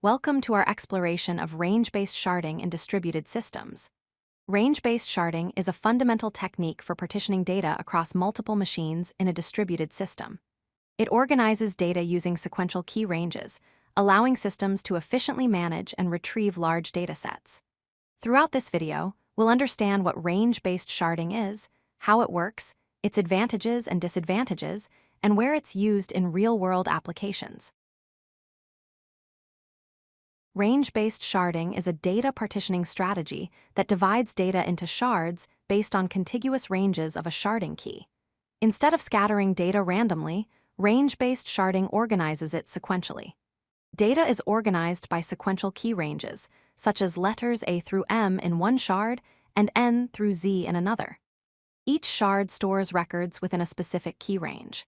Welcome to our exploration of range-based sharding in distributed systems. Range-based sharding is a fundamental technique for partitioning data across multiple machines in a distributed system. It organizes data using sequential key ranges, allowing systems to efficiently manage and retrieve large datasets. Throughout this video, we'll understand what range-based sharding is, how it works, its advantages and disadvantages, and where it's used in real-world applications. Range-based sharding is a data partitioning strategy that divides data into shards based on contiguous ranges of a sharding key. Instead of scattering data randomly, range-based sharding organizes it sequentially. Data is organized by sequential key ranges, such as letters A through M in one shard and N through Z in another. Each shard stores records within a specific key range.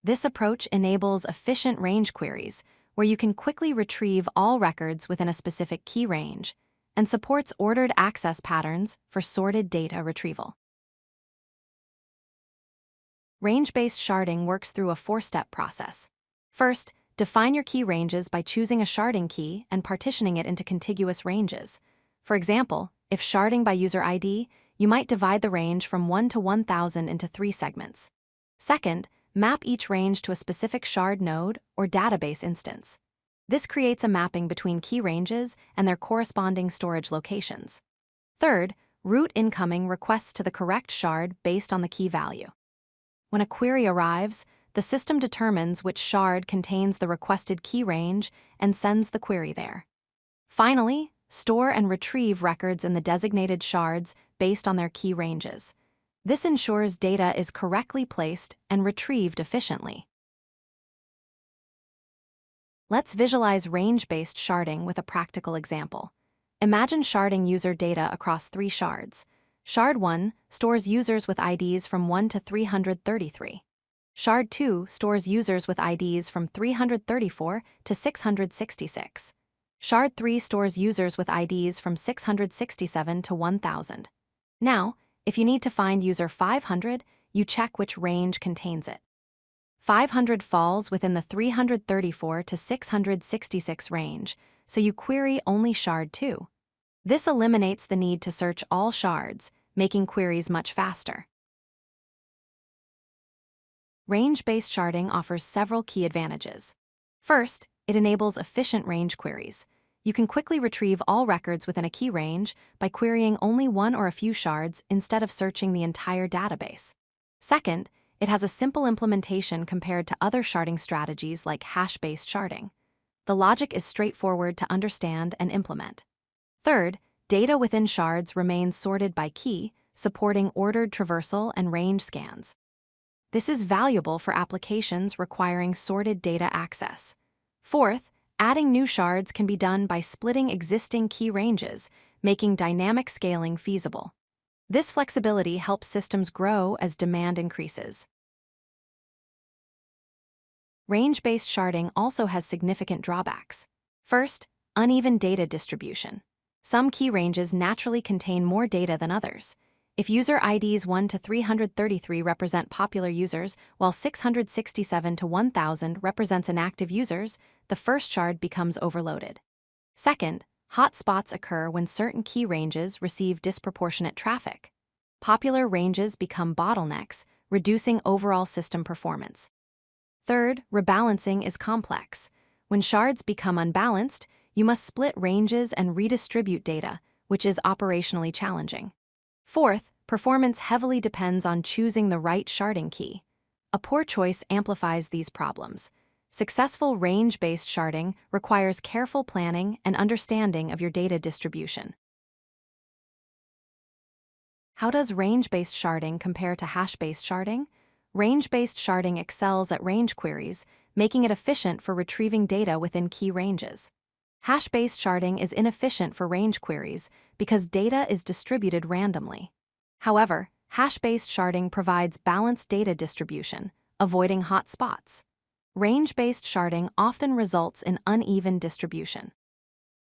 This approach enables efficient range queries, where you can quickly retrieve all records within a specific key range, and supports ordered access patterns for sorted data retrieval. Range-based sharding works through a four-step process. First, define your key ranges by choosing a sharding key and partitioning it into contiguous ranges. For example, if sharding by user ID, you might divide the range from 1 to 1000 into 3 segments. Second, map each range to a specific shard node or database instance. This creates a mapping between key ranges and their corresponding storage locations. Third, route incoming requests to the correct shard based on the key value. When a query arrives, the system determines which shard contains the requested key range and sends the query there. Finally, store and retrieve records in the designated shards based on their key ranges. This ensures data is correctly placed and retrieved efficiently. Let's visualize range-based sharding with a practical example. Imagine sharding user data across 3 shards. Shard 1 stores users with IDs from 1 to 333. Shard 2 stores users with IDs from 334 to 666. Shard 3 stores users with IDs from 667 to 1000. Now, if you need to find user 500, you check which range contains it. 500 falls within the 334 to 666 range, so you query only shard 2. This eliminates the need to search all shards, making queries much faster. Range-based sharding offers several key advantages. First, it enables efficient range queries. You can quickly retrieve all records within a key range by querying only one or a few shards instead of searching the entire database. Second, it has a simple implementation compared to other sharding strategies like hash-based sharding. The logic is straightforward to understand and implement. Third, data within shards remains sorted by key, supporting ordered traversal and range scans. This is valuable for applications requiring sorted data access. Fourth, adding new shards can be done by splitting existing key ranges, making dynamic scaling feasible. This flexibility helps systems grow as demand increases. Range-based sharding also has significant drawbacks. First, uneven data distribution. Some key ranges naturally contain more data than others. If user IDs 1 to 333 represent popular users, while 667 to 1000 represents inactive users, the first shard becomes overloaded. Second, hotspots occur when certain key ranges receive disproportionate traffic. Popular ranges become bottlenecks, reducing overall system performance. Third, rebalancing is complex. When shards become unbalanced, you must split ranges and redistribute data, which is operationally challenging. Fourth, performance heavily depends on choosing the right sharding key. A poor choice amplifies these problems. Successful range-based sharding requires careful planning and understanding of your data distribution. How does range-based sharding compare to hash-based sharding? Range-based sharding excels at range queries, making it efficient for retrieving data within key ranges. Hash-based sharding is inefficient for range queries because data is distributed randomly. However, hash-based sharding provides balanced data distribution, avoiding hot spots. Range-based sharding often results in uneven distribution.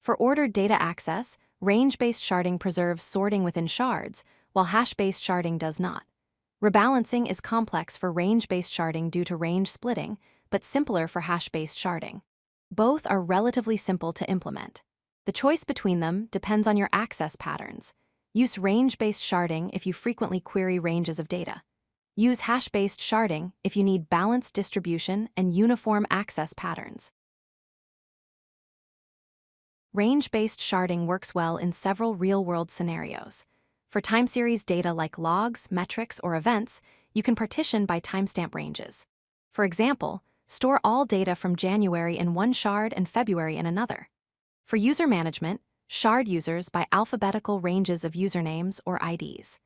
For ordered data access, range-based sharding preserves sorting within shards, while hash-based sharding does not. Rebalancing is complex for range-based sharding due to range splitting, but simpler for hash-based sharding. Both are relatively simple to implement. The choice between them depends on your access patterns. Use range-based sharding if you frequently query ranges of data. Use hash-based sharding if you need balanced distribution and uniform access patterns. Range-based sharding works well in several real-world scenarios. For time series data like logs, metrics, or events, you can partition by timestamp ranges. For example, store all data from January in one shard and February in another. For user management, shard users by alphabetical ranges of usernames or IDs.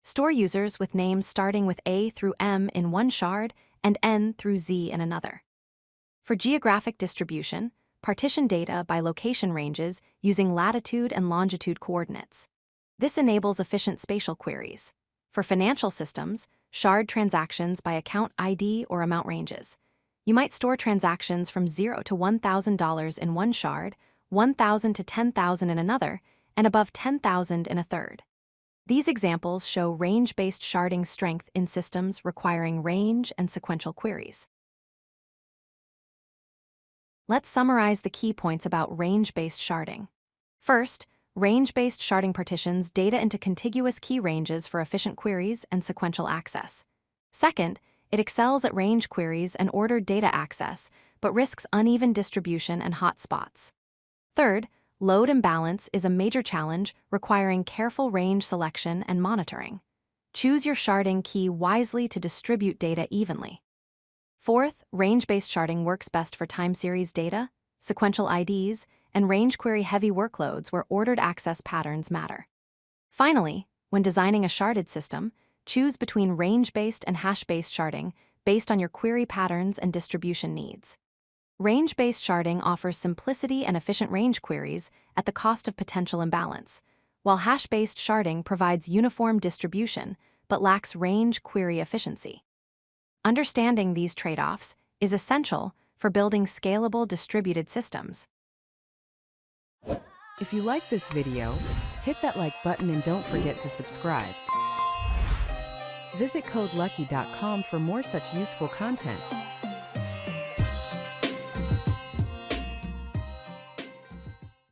Store users with names starting with A through M in one shard and N through Z in another. For geographic distribution, partition data by location ranges using latitude and longitude coordinates. This enables efficient spatial queries. For financial systems, shard transactions by account ID or amount ranges. You might store transactions from $0 to $1,000 in one shard, $1,000 to $10,000 in another, and above $10,000 in a third. These examples show range-based sharding strength in systems requiring range and sequential queries. Let's summarize the key points about range-based sharding. First, range-based sharding partitions data into contiguous key ranges for efficient queries and sequential access. Second, it excels at range queries and ordered data access, but risks uneven distribution and hotspots. Third, load imbalance is a major challenge requiring careful range selection and monitoring. Choose your sharding key wisely to distribute data evenly. Fourth, range-based sharding works best for time series data, sequential IDs, and range query-heavy workloads where ordered access patterns matter. Finally, when designing a sharded system, choose between range-based and hash-based sharding based on your query patterns and distribution needs. Range-based sharding offers simplicity and efficient range queries at the cost of potential imbalance, while hash-based sharding provides uniform distribution but lacks range query efficiency. Understanding these trade-offs is essential for building scalable distributed systems. If you like this video, hit that like button and don't forget to subscribe. Visit codelucky.com for more such useful content.